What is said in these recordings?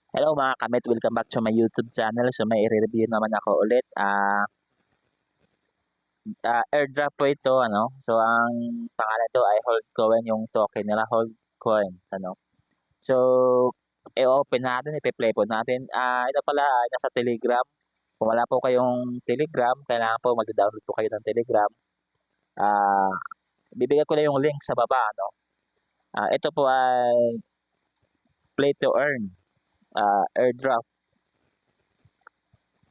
Hello mga kamit, welcome back to my YouTube channel. So may i-review naman ako ulit. Airdrop po ito, ano. So ang pangalan to ay Holdcoin, yung token nila Holdcoin, ano. So i-open natin, i-play po natin. Ito pala ay nasa Telegram. Kung wala po kayong Telegram, kailangan po mag-download po kayo ng Telegram. Ah, bibigyan ko na yung link sa baba, ano. Ito po ay play to earn, airdrop.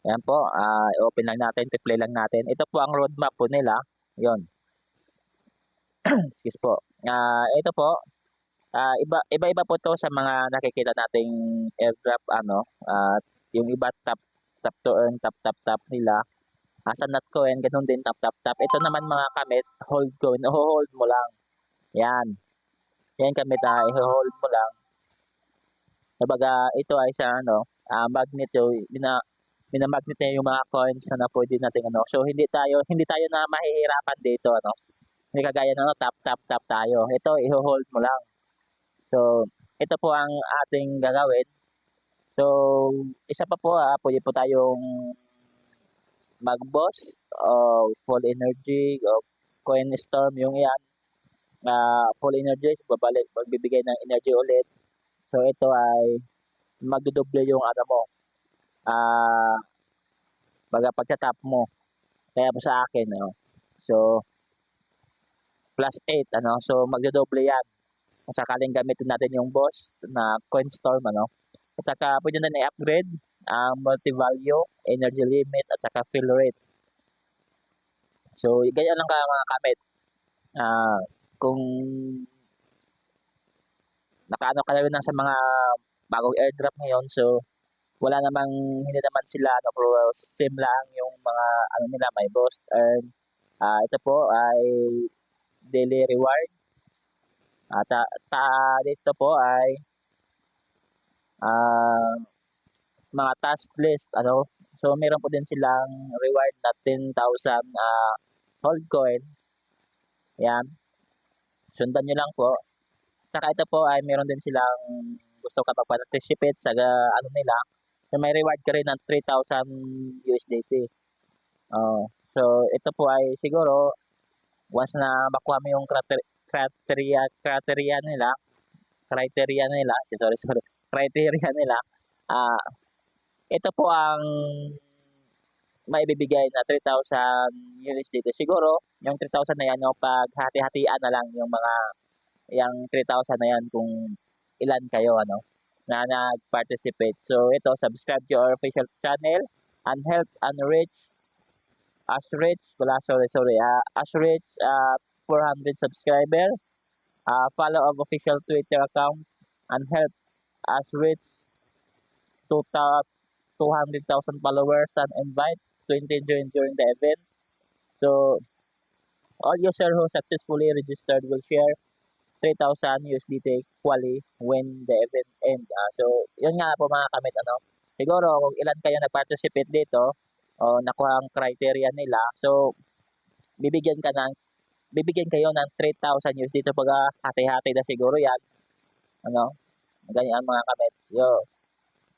Ayan po, i-open lang natin, i-play lang natin. Ito po ang roadmap po nila. Yon, excuse po. Ito po, iba-iba po to sa mga nakikita nating airdrop, ano. Yung iba tap to earn, tap nila. Sa Notcoin, ganun din tap. Ito naman mga kamit, hold coin, hold mo lang. Yan. Yan kamit, i-hold mo lang. Kumbaga, ito ay sa ano, magnet yung minamagnet niya yung mga coins na pwede nating ano. So hindi tayo na mahihirapan dito, ano. Hindi kagaya ng tap tayo. Ito i-hold mo lang. So ito po ang ating gagawin. So isa pa po, pwede po tayong mag-boss o full energy o coin storm yung yan. Full energy, magbibigay ng energy ulit. So ito ay magdodoble yung ano mo. Baga pagka-tap mo. Kaya po sa akin, ano. So plus 8, ano. So magdodoble yan. Kung sakaling gamitin natin yung boss na CoinStorm, ano. At saka pwede na i-upgrade ang multi-value, energy limit, at saka fill rate. So ganyan lang ka mga kamit. Kung nakaano ka na rin sa mga bagong airdrop ngayon, so wala namang, hindi naman sila ano, pero same lang yung mga ano nila, may boost earn. Ito po ay daily reward. At dito po ay mga task list, ano. So meron po din silang reward na 10,000 hold coin. Yan. Sundan nyo lang po. Saka ito po ay meron din silang gusto ka mag-participate sa ano nila. So may reward ka rin ng 3,000 USDT. So ito po ay siguro once na makuha mo yung criteria nila, criteria nila, ito po ang maibibigay na 3,000 USDT. Siguro, yung 3,000 na yan, yung paghati-hatian na lang yung mga, yung 3,000 na yan kung ilan kayo, ano, na nag-participate. So, ito, subscribe to our official channel and help reach 400 subscriber. Follow our official Twitter account and help us reach 200,000 followers and invite 20 during the event. So, all users who successfully registered will share 3,000 USDT quali when the event ends. So, yun nga po mga kamit, ano. Siguro, kung ilan kayo nag-participate dito, o nakuha ang criteria nila, so, bibigyan kayo ng 3,000 USDT pag hati-hati na siguro yan. Ano, ganyan mga kamit.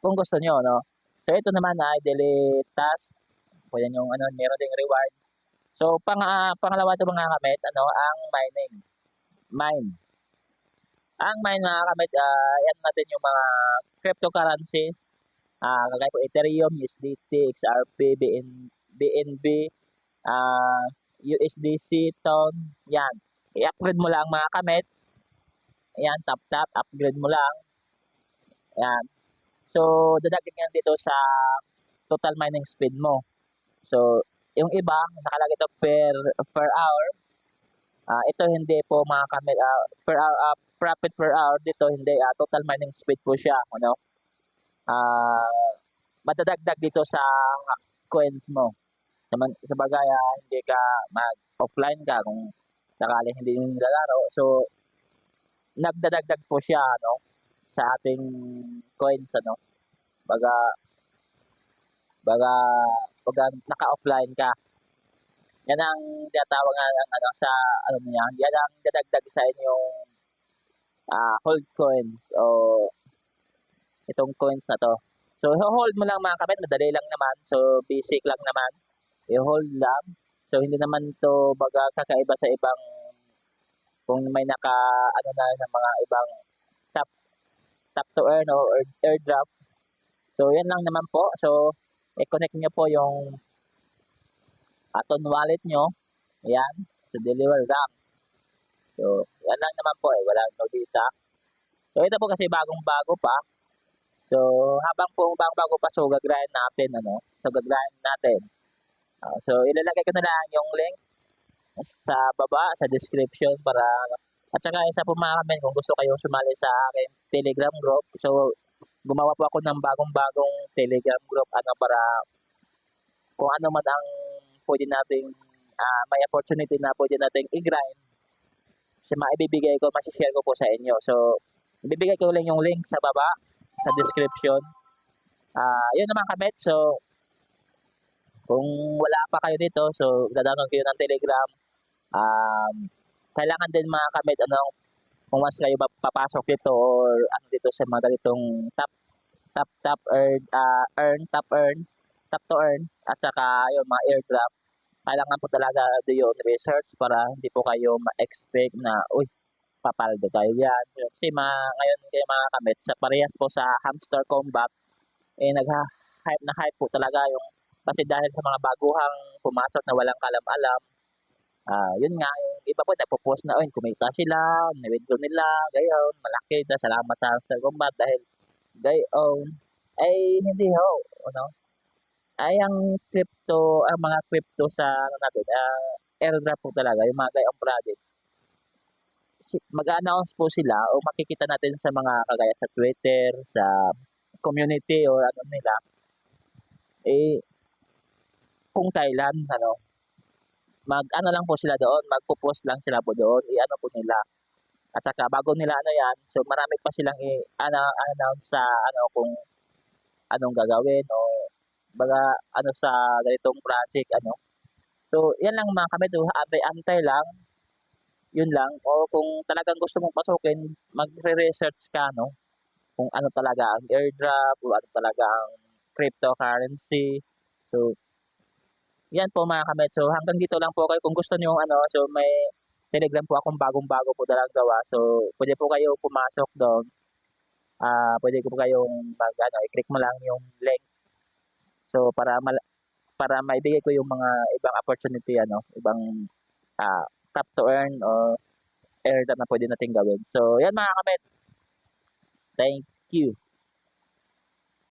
Kung gusto nyo, no. So, ito naman ay daily task. Kung yan yung ano, meron ding reward. So, pangalawa ito mga kamit, ano, ang mine. Ang mine mga kamit, yan natin yung mga cryptocurrency. Kagaya po Ethereum, USDT, XRP, BNB, USDC, TON, yan. I-upgrade mo lang mga kamit. Yan, tap, upgrade mo lang. Yan. So, dadagdag yan dito sa total mining speed mo. So, yung iba, nakalagay ito per hour. Ito hindi po mga kamit, per hour, profit per hour dito, hindi, total mining speed po siya, ano. Madadagdag dito sa coins mo. Sa bagay, hindi ka mag-offline ka kung sakaling hindi yung nilalaro. So, nagdadagdag po siya, ano, sa ating coins, ano. Baga naka-offline ka. Yan ang tinatawag nga ng ano, sa ano niya, yan ang dadagdag sa inyong hold coins o ito itong coins na to. So, hold mo lang mga kabit, madali lang naman. So, basic lang naman. I-hold lang. So, hindi naman to baga kakaiba sa ibang kung may naka ano na ng mga ibang tap to earn o airdrop. So, yan lang naman po. So, i-connect nyo po yung Aton wallet nyo. Ayan. So, deliver lang. So, yan lang naman po eh. Walang no data. So, ito po kasi bagong-bago pa. So, habang po bago pa, so gagrind natin, So, gagrind natin. So, ilalagay ko na lang yung link sa baba, sa description para at saka isa po mga kamen, kung gusto kayong sumali sa akin Telegram group. So, gumawa po ako ng bagong-bagong Telegram group para kung ano man ang pwede nating may opportunity na pwede nating i-grind. So, maibibigay ko, masishare ko po sa inyo. So, ibibigay ko lang yung link sa baba, sa description. Yun naman kabet. So, kung wala pa kayo dito, so download kayo ng Telegram. Kailangan din mga kabet, kung once kayo papasok dito or dito sa mga ganitong top to earn, at saka yung mga airdrop, kailangan po talaga yung research para hindi po kayo ma-expect na, papaldo tayo yan. Kasi ngayon kayo mga kabet, sa parehas po sa hamster combat, nag-hype na hype po talaga yung kasi dahil sa mga baguhang pumasok na walang kalam-alam, yun nga, yung iba po nagpo-post na, kumita sila, na-withdraw nila, gayon, malaki na, salamat sa hamster combat dahil gayon, ay hindi ho, ay ang mga crypto sa natin, airdrop po talaga, yung mga gayong project, mag-announce po sila o makikita natin sa mga kagaya sa Twitter, sa community or nila, kung kailan, mag-ano lang po sila doon, magpo-post lang sila po doon, po nila. At saka bago nila yan, so marami pa silang i-announce sa kung anong gagawin o baga sa ganitong project, So, yan lang mga kabet, antay-antay lang, yun lang. O kung talagang gusto mong pasukin, magre-research ka, kung ano talaga ang airdrop, kung ano talaga ang cryptocurrency. So, yan po mga kabet. So, hanggang dito lang po kayo. Kung gusto niyo so may Telegram po akong bagong-bago po dalang gawa. So, pwede po kayo pumasok doon. Pwede po kayong i-click mo lang yung link. So, para maibigay ko yung mga ibang opportunity, ibang tap to earn o airdrop na pwede nating gawin. So, yan mga kabet. Thank you.